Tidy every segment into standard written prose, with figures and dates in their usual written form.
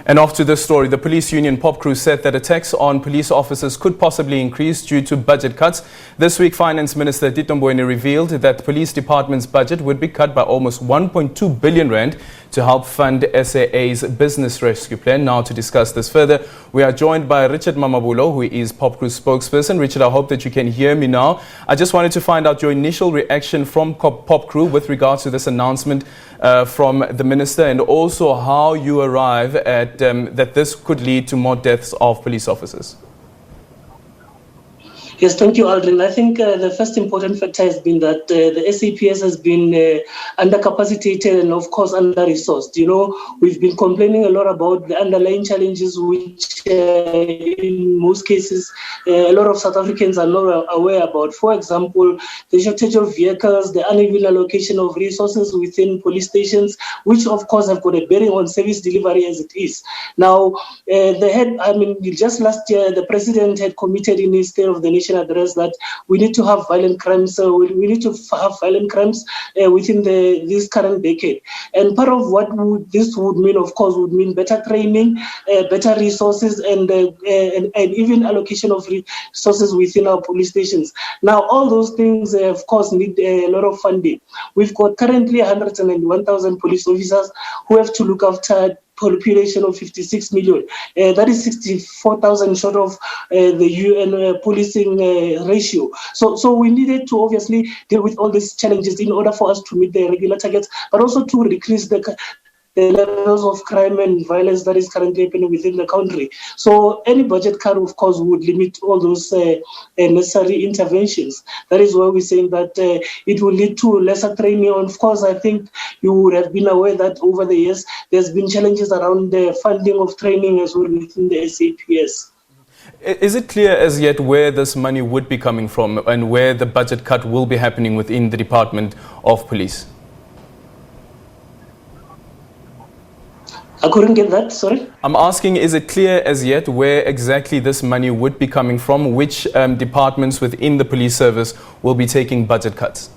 And off to this story, the police union Popcru said that attacks on police officers could possibly increase due to budget cuts. This week, Finance Minister Tito Mboweni revealed that the police department's budget would be cut by almost 1.2 billion rand to help fund SAA's business rescue plan. Now, to discuss this further, we are joined by Richard Mamabolo, who is Popcru Spokesperson. Richard, I hope that you can hear me now. I just wanted to find out your initial reaction from Popcru with regards to this announcement from the minister, and also how you arrive at that this could lead to more deaths of police officers. Yes, thank you, Aldrin. I think the first important factor has been that the SAPS has been undercapacitated and, of course, under-resourced. You know, we've been complaining a lot about the underlying challenges which, in most cases, a lot of South Africans are not aware about. For example, the shortage of vehicles, the uneven allocation of resources within police stations, which, of course, have got a bearing on service delivery as it is. Now, just last year, the president had committed in his State of the Nation address that we need to have violent crimes. We need to have violent crimes within this current decade. And part of what this would mean, of course, would mean better training, better resources, and even allocation of resources within our police stations. Now, all those things, of course, need a lot of funding. We've got currently 191,000 police officers who have to look after population of 56 million. That is 64,000 short of the UN policing ratio. So we needed to obviously deal with all these challenges in order for us to meet the regular targets, but also to decrease the levels of crime and violence that is currently happening within the country. So any budget cut, of course, would limit all those necessary interventions. That is why we're saying that it will lead to lesser training. And of course, I think you would have been aware that over the years, there's been challenges around the funding of training as well within the SAPS. Is it clear as yet where this money would be coming from and where the budget cut will be happening within the Department of Police? I couldn't get that, sorry? I'm asking, is it clear as yet where exactly this money would be coming from? Which departments within the police service will be taking budget cuts?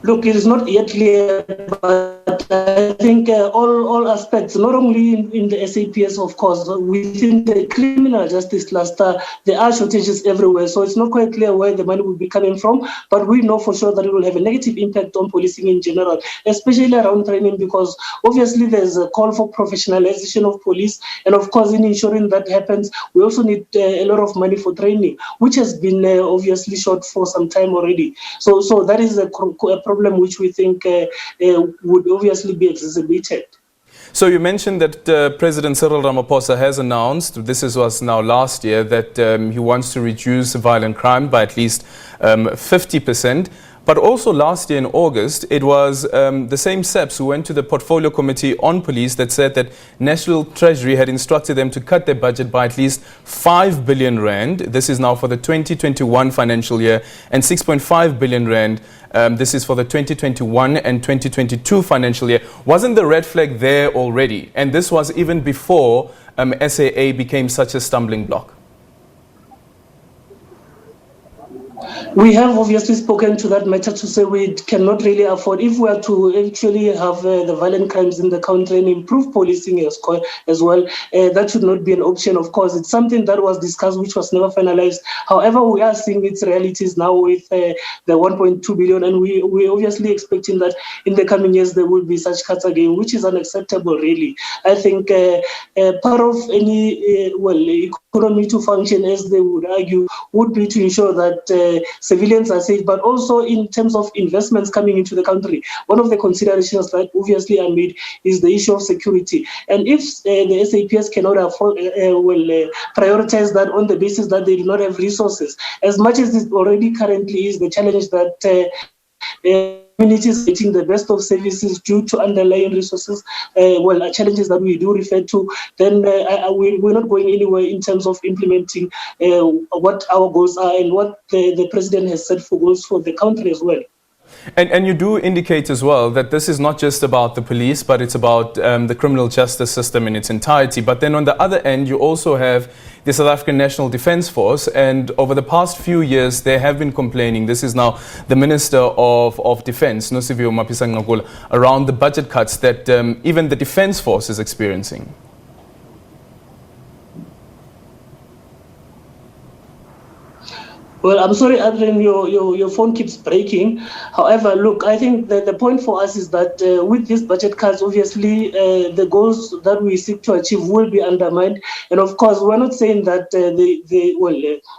Look, it is not yet clear, but I think all aspects, not only in the SAPS, of course, within the criminal justice cluster, there are shortages everywhere. So it's not quite clear where the money will be coming from, but we know for sure that it will have a negative impact on policing in general, especially around training, because obviously there's a call for professionalization of police. And of course, in ensuring that happens, we also need a lot of money for training, which has been obviously short for some time already. So that is a problem which we think would obviously be exacerbated. So you mentioned that President Cyril Ramaphosa has announced, this was now last year, that he wants to reduce violent crime by at least 50%. But also last year in August, it was the same SABC who went to the Portfolio Committee on Police that said that National Treasury had instructed them to cut their budget by at least 5 billion rand. This is now for the 2021 financial year, and 6.5 billion rand. This is for the 2021 and 2022 financial year. Wasn't the red flag there already? And this was even before SAA became such a stumbling block. We have obviously spoken to that matter to say we cannot really afford, if we are to actually have the violent crimes in the country and improve policing as well, that should not be an option. Of course, it's something that was discussed, which was never finalized. However, we are seeing its realities now with the 1.2 billion, and we're obviously expecting that in the coming years there will be such cuts again, which is unacceptable, really. I think part of any economy to function, as they would argue, would be to ensure that civilians are safe, but also in terms of investments coming into the country. One of the considerations that obviously are made is the issue of security. And if the SAPS cannot afford, prioritize that on the basis that they do not have resources, as much as it already currently is the challenge that communities getting the best of services due to underlying resources, challenges that we do refer to, then we're not going anywhere in terms of implementing what our goals are and what the president has set for goals for the country as well. And you do indicate as well that this is not just about the police, but it's about the criminal justice system in its entirety. But then on the other end, you also have the South African National Defence Force, and over the past few years they have been complaining, this is now the Minister of Defence, Nosiviwe Mapisa-Nqakula, around the budget cuts that even the Defence Force is experiencing. Well, I'm sorry, Adrian, your phone keeps breaking. However, look, I think that the point for us is that with these budget cuts, obviously, the goals that we seek to achieve will be undermined. And of course, we're not saying that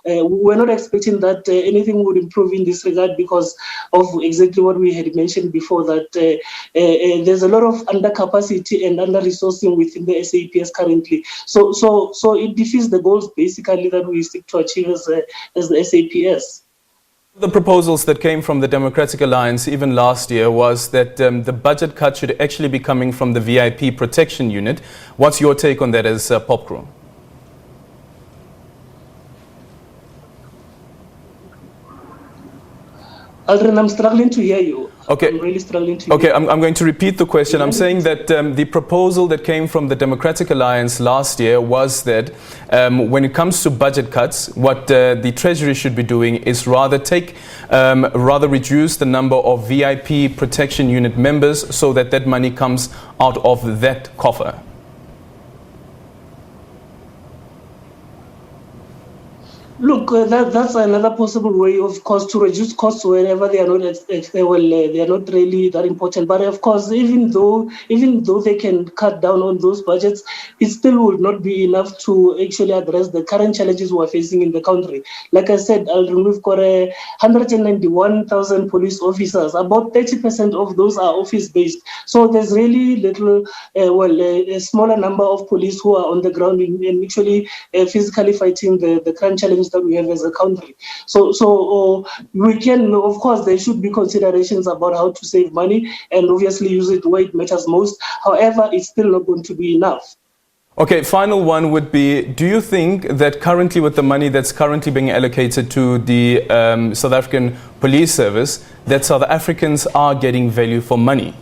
we're not expecting that anything would improve in this regard because of exactly what we had mentioned before, that there's a lot of undercapacity and under-resourcing within the SAPS currently. So it defeats the goals basically that we seek to achieve as the SAPS. The proposals that came from the Democratic Alliance even last year was that the budget cut should actually be coming from the VIP protection unit. What's your take on that as Popcru? Aldrin, I'm struggling to hear you. Okay. I'm really struggling to hear you. Okay, I'm going to repeat the question. I'm saying that the proposal that came from the Democratic Alliance last year was that when it comes to budget cuts, what the Treasury should be doing is rather reduce the number of VIP protection unit members so that that money comes out of that coffer. Look, that's another possible way, of course, to reduce costs wherever they are not really that important. But of course, even though they can cut down on those budgets, it still would not be enough to actually address the current challenges we are facing in the country. Like I said, Aldrin, we've got 191,000 police officers. About 30% of those are office-based. So there's really little, a smaller number of police who are on the ground and actually physically fighting the current challenges that we have as a country. So we can, of course, there should be considerations about how to save money and obviously use it where it matters most. However, it's still not going to be enough. Okay, final one would be, do you think that currently with the money that's currently being allocated to the South African Police Service, that South Africans are getting value for money?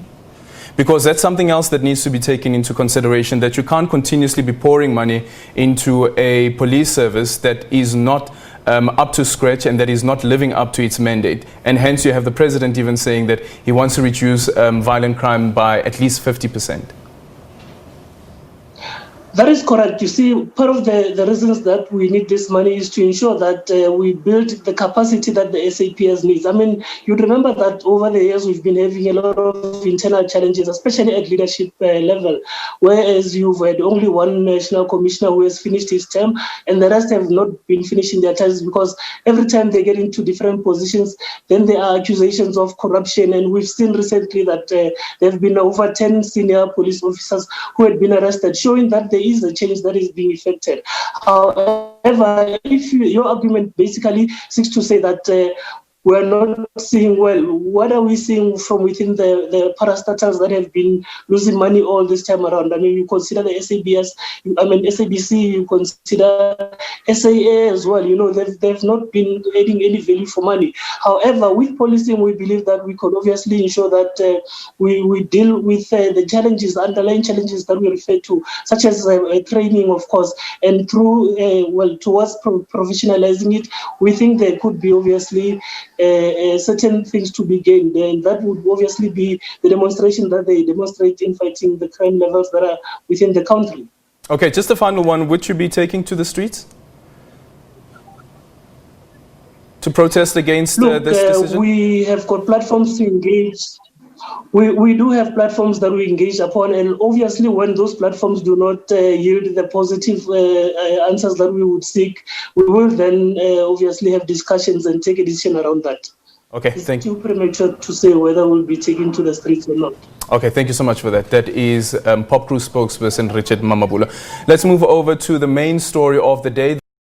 Because that's something else that needs to be taken into consideration, that you can't continuously be pouring money into a police service that is not up to scratch and that is not living up to its mandate. And hence you have the president even saying that he wants to reduce violent crime by at least 50%. That is correct. You see, part of the reasons that we need this money is to ensure that we build the capacity that the SAPS needs. I mean, you'd remember that over the years we've been having a lot of internal challenges, especially at leadership level, whereas you've had only one national commissioner who has finished his term and the rest have not been finishing their terms, because every time they get into different positions, then there are accusations of corruption. And we've seen recently that there have been over 10 senior police officers who had been arrested, showing that there is a change that is being effected. However, if your argument basically seeks to say that we're not seeing, well, what are we seeing from within the parastatals that have been losing money all this time around? I mean, you consider the SABC, you consider SAA as well. You know, they've not been adding any value for money. However, with policing, we believe that we could obviously ensure that we deal with the challenges, underlying challenges that we refer to, such as training, of course, and through, towards professionalizing it, we think there could be obviously certain things to be gained, and that would obviously be the demonstration that they demonstrate in fighting the crime levels that are within the country. Okay, just a final one. Would you be taking to the streets to protest against this decision? We have got platforms to engage. We do have platforms that we engage upon, and obviously when those platforms do not yield the positive answers that we would seek, we will then obviously have discussions and take a decision around that. Okay, thank you. It's too premature to say whether we'll be taken to the streets or not. Okay, thank you so much for that. That is Popcru spokesperson Richard Mamabolo. Let's move over to the main story of the day.